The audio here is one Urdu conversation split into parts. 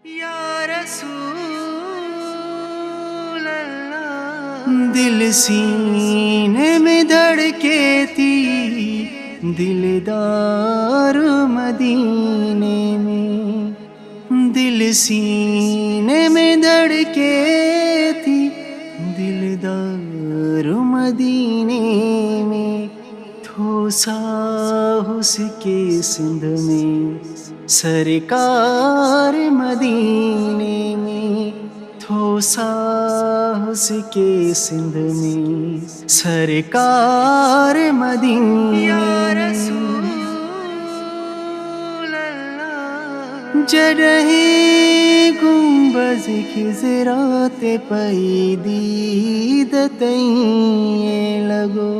یا رسول اللہ، دل سینے میں دھڑکے تھی دلدار مدینے میں، دل سینے میں دھڑکے تھی دلدار مدینے میں، تھوسا اس کے سندھ میں سرکار مدینے میں، تھوسا اس کے سندھ میں سرکار مدینے میں، جرح گنبز خضرات پئی دید تئیں لگو،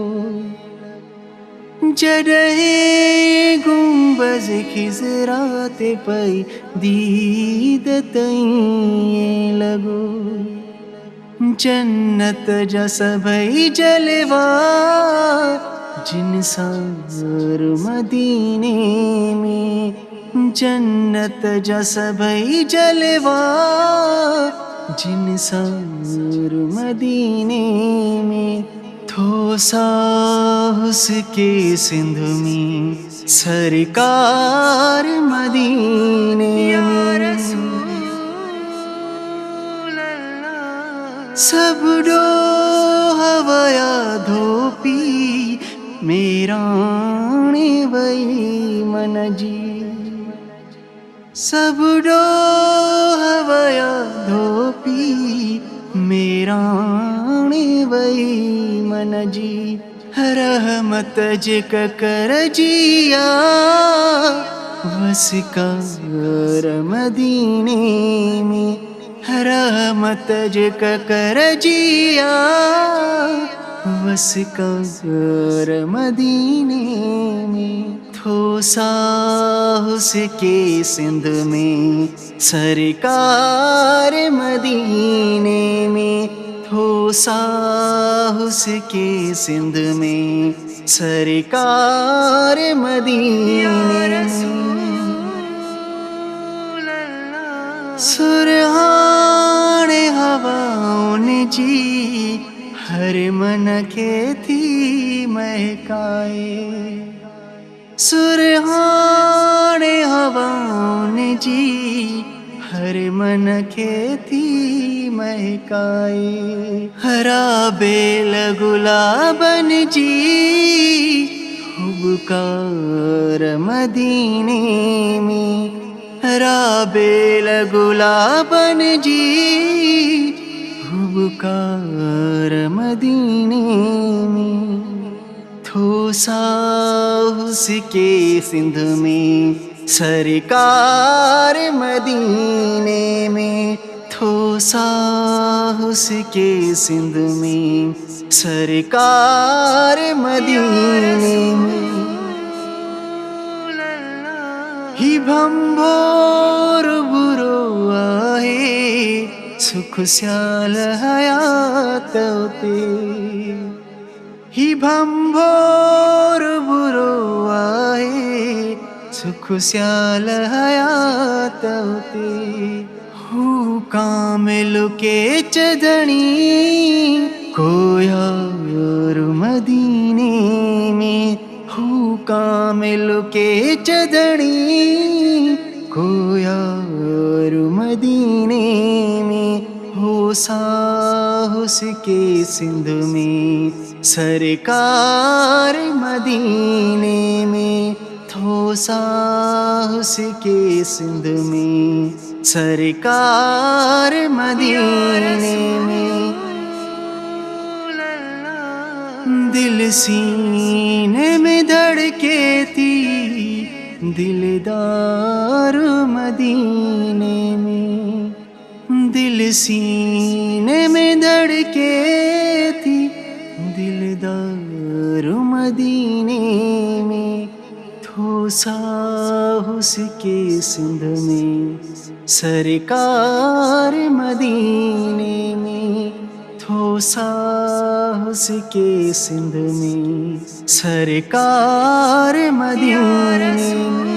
جرح گنبز خضرات پئی دید تئیں لگو، جنت جا سبھی جلوہ جن سار مدینے میں، جنت جا سبھی جلوہ جن سار مدینے میں، تھوسا اس کے سندھ میں سرکار مدینے میں، سب ڈو ہویا دھوپی میرانے وئی من جی، سب ڈو ہویا دھوپی میرانے وئی من جی، رحمت جک کر جیا وسکار مدینے میں، رحمت جک کر جیا وسکار مدینے میں، تھوسا اس کے سندھ میں سرکار مدینے میں، تھوسا اس کے سندھ میں سرکار مدینے میں، سرحان ہواؤں نے جی ہر من کے تھی مہکائے، سرحان ہواؤں نے جی ہر من کے تھی مہکائے، ہرا بیل گلابن جی خوبکار مدینے میں، ہرا بیل گلابن جی خوبکار مدینے میں، تھوسا اس کے سندھ میں سرکار مدینے میں، تھوسا اس کے سندھ میں سرکار مدینے میں، ہی بھمبور برو آئے سکھ سیال حیات تے، ہی بھمبور برو آئے سکھ سیال حیات تے، ہو کامل کے چدنی کو یار مدینے میں، ہو کامل کے چدنی کو یار مدینے میں، تھوسا اس کے سندھ میں سرکار مدینے میں، تھوسا اس کے سندھ میں سرکار مدینے میں، دل سینے میں دھڑکے تھی دلدار مدینے میں، دل سینے میں دھڑکے تھی دلدار مدینے میں، تھوسا اس کے سندھ میں سرکار مدینے میں، تھوسا اس کے سندھ میں سرکار مدینے میں۔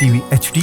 TV HD